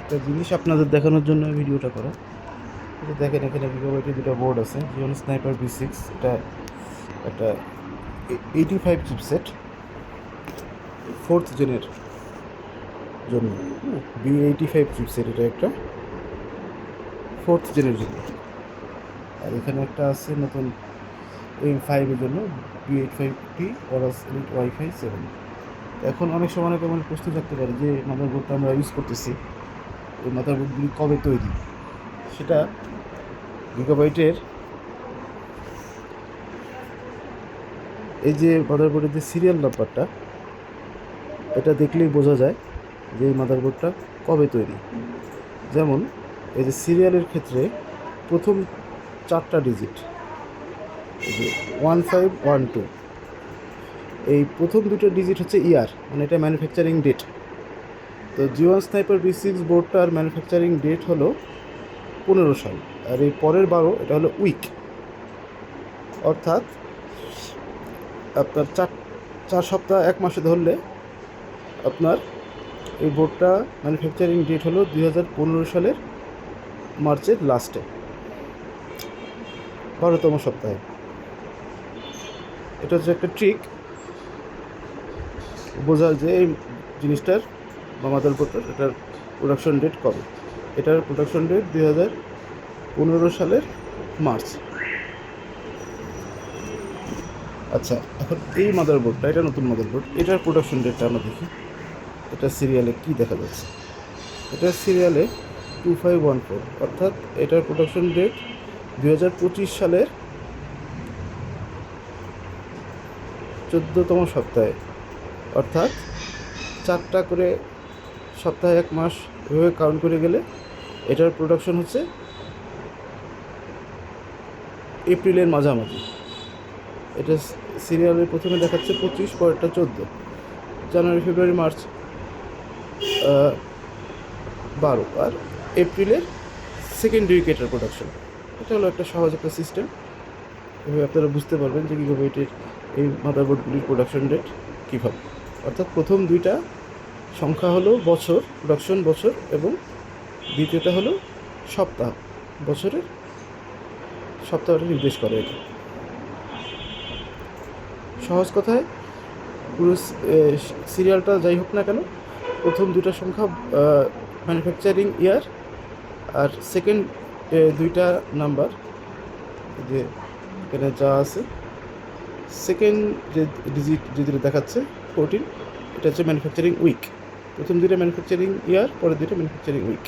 একটা জিনিস আপনাদের দেখানোর জন্য ভিডিওটা করা। এটা দেখেন, এখানে গিগাবাইটের দুটো বোর্ড আছে, জিওন স্নাইপার B6। এটা একটা 85 চিপসেট, 4th জেনের জন্য। B85 চিপসেট, এটা একটা 4th জেনের জন্য। আর এখানে একটা আছে নতুন M5 এর জন্য, B85T অরাস এলিট ওয়াইফাই 7। এখন অনেক সময় অনেকে মানে প্রশ্ন থাকতে পারে যে মাদারবোর্ডটা আমরা ইউজ করতেছি, এই মাদারবোর্ডগুলি কবে তৈরি। সেটা গিগাবাইটের এই যে মাদারবোর্ডের যে সিরিয়াল নাম্বারটা, এটা দেখলেই বোঝা যায় যে এই মাদারবোর্ডটা কবে তৈরি। যেমন এই যে সিরিয়ালের ক্ষেত্রে প্রথম 4টা ডিজিট, এই যে 1512, এই প্রথম দুটো ডিজিট হচ্ছে ইয়ার, মানে এটা ম্যানুফ্যাকচারিং ডেট। তো জিওন স্নাইপার B6 বোর্ডটার ম্যানুফ্যাকচারিং ডেট হলো 15 সাল, আর এই পরের 12 এটা হলো উইক। অর্থাৎ আপনার 4 সপ্তাহ 1 মাসে ধরলে আপনার এই বোর্ডটা ম্যানুফ্যাকচারিং ডেট হলো 2015 সালের মার্চের লাস্টে, 12তম সপ্তাহে। এটা হচ্ছে একটা ট্রিক বোঝার যে এই জিনিসটার বা মাদারবোর্ডটার এটার প্রোডাকশন ডেট কবে। এটার প্রোডাকশন ডেট 2015 সালের মার্চ। আচ্ছা, এখন এই মাদারবোর্ডটা, এটা নতুন মাদারবোর্ড, এটার প্রোডাকশন ডেটটা আমরা দেখি। এটা সিরিয়ালে কি দেখা যাচ্ছে, এটার সিরিয়ালে 2514, অর্থাৎ এটার প্রোডাকশন ডেট 2025 সালের 14তম সপ্তাহে। অর্থাৎ 4টা করে সপ্তাহে 1 মাস এভাবে কাউন্ট করে গেলে এটার প্রোডাকশন হচ্ছে এপ্রিলের মাঝামাঝি। এটা সিরিয়ালের প্রথমে দেখাচ্ছে 25, পরেরটা 14, জানুয়ারি ফেব্রুয়ারি মার্চ 12, আর এপ্রিলের সেকেন্ড উইকে এটার প্রোডাকশন। এটা হলো একটা সহজ একটা সিস্টেম, এভাবে আপনারা বুঝতে পারবেন যে গিগাবাইটের এই মাদারবোর্ডগুলির প্রোডাকশন ডেট কীভাবে। অর্থাৎ প্রথম দুইটা সংখ্যা হলো বছর, প্রোডাকশন বছর, এবং দ্বিতীয়টা হলো সপ্তাহ, বছরের সপ্তাহটা নির্দেশ করে। এটা সহজ কথায় পুরো সিরিয়ালটা যাই হোক না কেন, প্রথম দুটা সংখ্যা ম্যানুফ্যাকচারিং ইয়ার, আর সেকেন্ড দুইটা নাম্বার যে এখানে যা আছে, সেকেন্ড যে ডিজিট যেটা দেখাচ্ছে 14, এটা হচ্ছে ম্যানুফ্যাকচারিং উইক। প্রথম দুইটা ম্যানুফ্যাকচারিং ইয়ার, পরের দুইটা ম্যানুফ্যাকচারিং উইক।